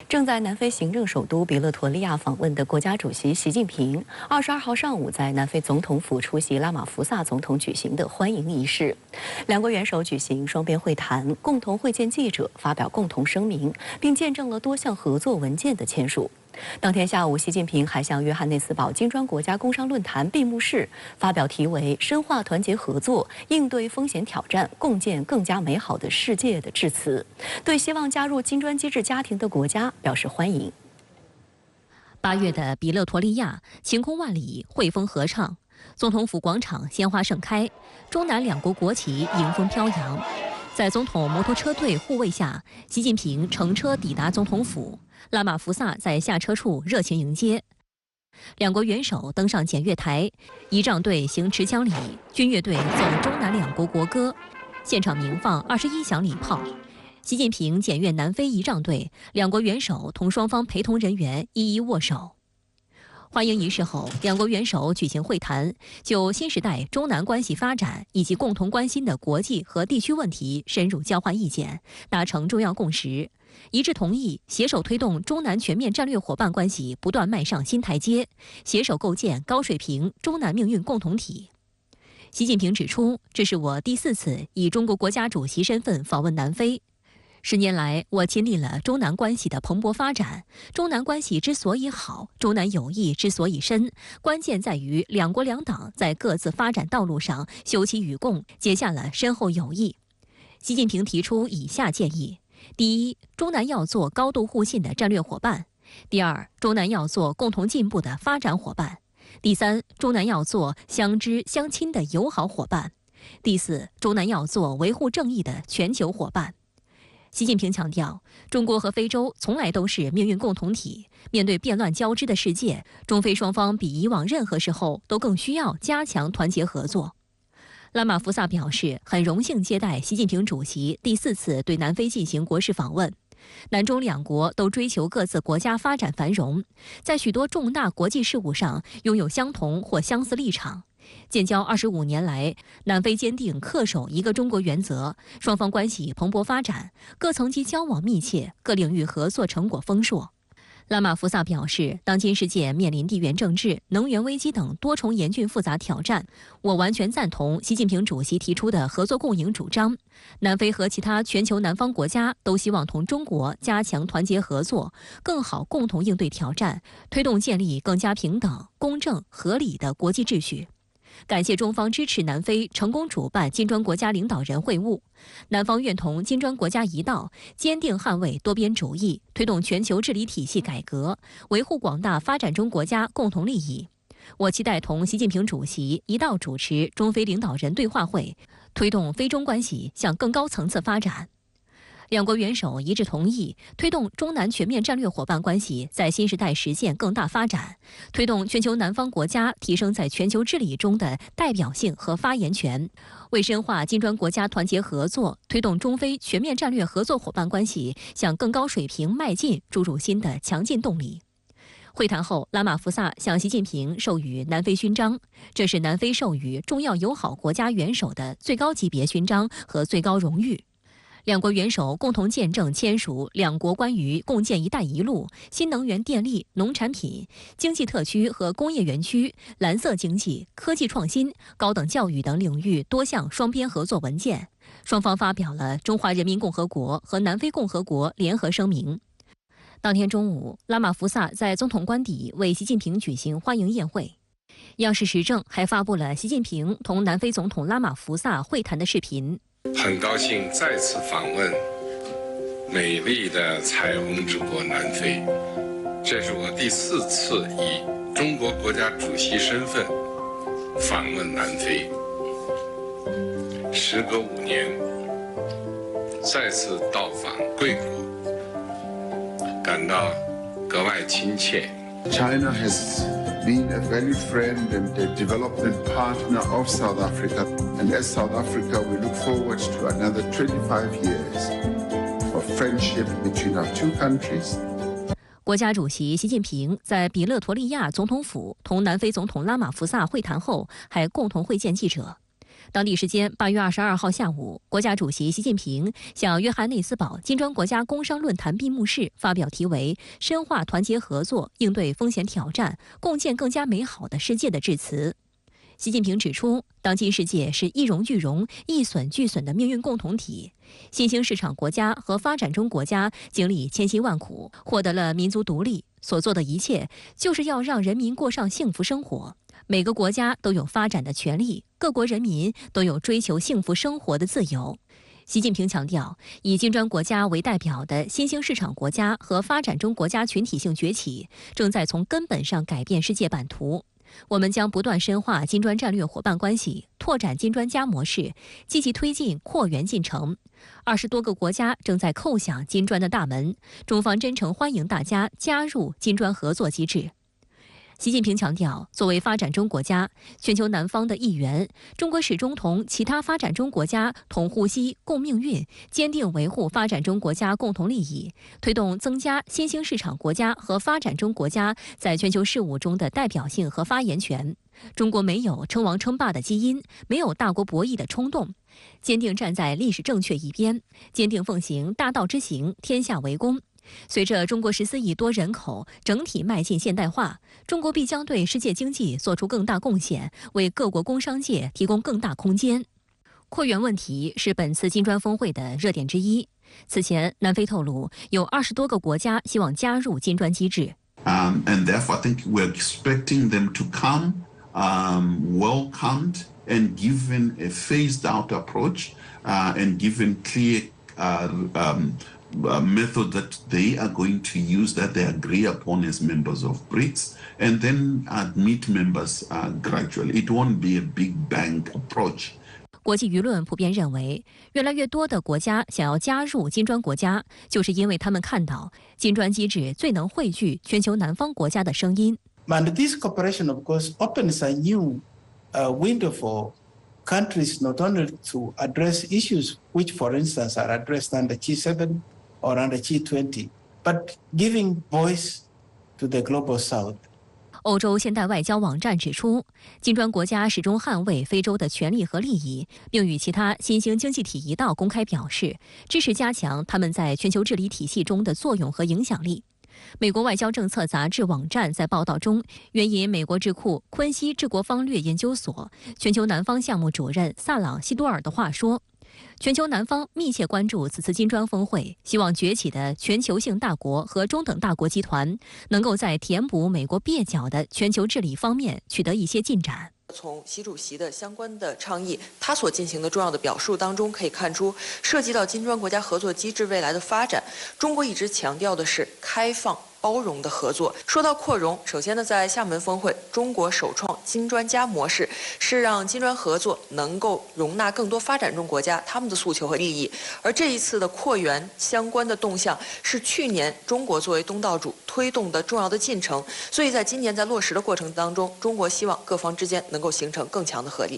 正在南非行政首都比勒陀利亚访问的国家主席习近平，22号上午在南非总统府出席拉马福萨总统举行的欢迎仪式。两国元首举行双边会谈，共同会见记者，发表共同声明，并见证了多项合作文件的签署。当天下午，习近平还向约翰内斯堡金砖国家工商论坛闭幕式发表题为“深化团结合作，应对风险挑战，共建更加美好的世界”的致辞，对希望加入金砖机制家庭的国家表示欢迎。8月的比勒陀利亚晴空万里，汇风合唱，总统府广场鲜花盛开，中南两国国旗迎风飘扬。在总统摩托车队护卫下，习近平乘车抵达总统府，拉马福萨在下车处热情迎接。两国元首登上检阅台，仪仗队行持枪礼，军乐队奏中南两国国歌，现场鸣放21响礼炮。习近平检阅南非仪仗队，两国元首同双方陪同人员一一握手。欢迎仪式后，两国元首举行会谈，就新时代中南关系发展以及共同关心的国际和地区问题深入交换意见，达成重要共识，一致同意携手推动中南全面战略伙伴关系不断迈上新台阶，携手构建高水平中南命运共同体。习近平指出，这是我第4次以中国国家主席身份访问南非。10年来，我亲历了中南关系的蓬勃发展。中南关系之所以好，中南友谊之所以深，关键在于两国两党在各自发展道路上休戚与共，结下了深厚友谊。习近平提出以下建议：第一，中南要做高度互信的战略伙伴；第二，中南要做共同进步的发展伙伴；第三，中南要做相知相亲的友好伙伴；第四，中南要做维护正义的全球伙伴。习近平强调，中国和非洲从来都是命运共同体。面对变乱交织的世界，中非双方比以往任何时候都更需要加强团结合作。拉马福萨表示，很荣幸接待习近平主席第4次对南非进行国事访问。南中两国都追求各自国家发展繁荣，在许多重大国际事务上拥有相同或相似立场。建交25年来，南非坚定恪守一个中国原则，双方关系蓬勃发展，各层级交往密切，各领域合作成果丰硕。拉马福萨表示，当今世界面临地缘政治、能源危机等多重严峻复杂挑战，我完全赞同习近平主席提出的合作共赢主张。南非和其他全球南方国家都希望同中国加强团结合作，更好共同应对挑战，推动建立更加平等、公正、合理的国际秩序。感谢中方支持南非成功主办金砖国家领导人会晤，南方愿同金砖国家一道，坚定捍卫多边主义，推动全球治理体系改革，维护广大发展中国家共同利益。我期待同习近平主席一道主持中非领导人对话会，推动非中关系向更高层次发展。两国元首一致同意推动中南全面战略伙伴关系在新时代实现更大发展，推动全球南方国家提升在全球治理中的代表性和发言权，为深化金砖国家团结合作，推动中非全面战略合作伙伴关系向更高水平迈进注入新的强劲动力。会谈后，拉马福萨向习近平授予南非勋章，这是南非授予重要友好国家元首的最高级别勋章和最高荣誉。两国元首共同见证签署两国关于共建“一带一路”、新能源电力、农产品、经济特区和工业园区、蓝色经济、科技创新、高等教育等领域多项双边合作文件。双方发表了中华人民共和国和南非共和国联合声明。当天中午，拉马福萨在总统官邸为习近平举行欢迎宴会。央视时政还发布了习近平同南非总统拉马福萨会谈的视频。很高兴再次访问美丽的彩虹之国南非，这是我第4次以中国国家主席身份访问南非。时隔5年，再次到访贵国，感到格外亲切。China has been a valued friend and a development partner of South Africa. And as South Africa, we look forward to another 25 years of friendship between our two countries. 国家主席习近平在比勒陀利亚总统府同南非总统拉马福萨会谈后，还共同会见记者。当地时间8月22号下午，国家主席习近平向约翰内斯堡金砖国家工商论坛闭幕式发表题为“深化团结合作，应对风险挑战，共建更加美好的世界”的致辞。习近平指出，当今世界是一荣俱荣、一损俱损的命运共同体。新兴市场国家和发展中国家经历千辛万苦，获得了民族独立，所做的一切就是要让人民过上幸福生活。每个国家都有发展的权利，各国人民都有追求幸福生活的自由。习近平强调，以金砖国家为代表的新兴市场国家和发展中国家群体性崛起，正在从根本上改变世界版图。我们将不断深化金砖战略伙伴关系，拓展金砖加模式，积极推进扩员进程。20多个国家正在叩响金砖的大门，中方真诚欢迎大家加入金砖合作机制。习近平强调，作为发展中国家、全球南方的一员，中国始终同其他发展中国家同呼吸、共命运，坚定维护发展中国家共同利益，推动增加新兴市场国家和发展中国家在全球事务中的代表性和发言权。中国没有称王称霸的基因，没有大国博弈的冲动，坚定站在历史正确一边，坚定奉行大道之行，天下为公。随着中国14亿多人口整体迈进现代化，中国必将对世界经济做出更大贡献，为各国工商界提供更大空间。扩员问题是本次金砖峰会的热点之一。此前，南非透露有20多个国家希望加入金砖机制。And therefore, I think we're expecting them to come welcomed and given a phased-out approach and given clear method that they are going to use that they agree upon as members of BRICS and then admit members gradually. It won't be a big bang approach. 国际舆论普遍认为，越来越多的国家想要加入金砖国家，就是因为他们看到金砖机制最能汇聚全球南方国家的声音。And this cooperation, of course, opens a new window for countries not only to address issues which, for instance, are addressed under G7 or under G20, but giving voice to the global south. 欧洲现代外交网站指出，金砖国家始终捍卫非洲的权利和利益，并与其他新兴经济体一道公开表示支持加强他们在全球治理体系中的作用和影响力。美国外交政策杂志网站在报道中援引美国智库昆西治国方略研究所全球南方项目主任萨朗西多尔的话说，全球南方密切关注此次金砖峰会，希望崛起的全球性大国和中等大国集团能够在填补美国蹩脚的全球治理方面取得一些进展。从习主席的相关的倡议，他所进行的重要的表述当中可以看出，涉及到金砖国家合作机制未来的发展，中国一直强调的是开放包容的合作。说到扩容，首先呢，在厦门峰会，中国首创金砖加模式，是让金砖合作能够容纳更多发展中国家他们的诉求和利益。而这一次的扩员相关的动向，是去年中国作为东道主推动的重要的进程。所以在今年在落实的过程当中，中国希望各方之间能够形成更强的合力。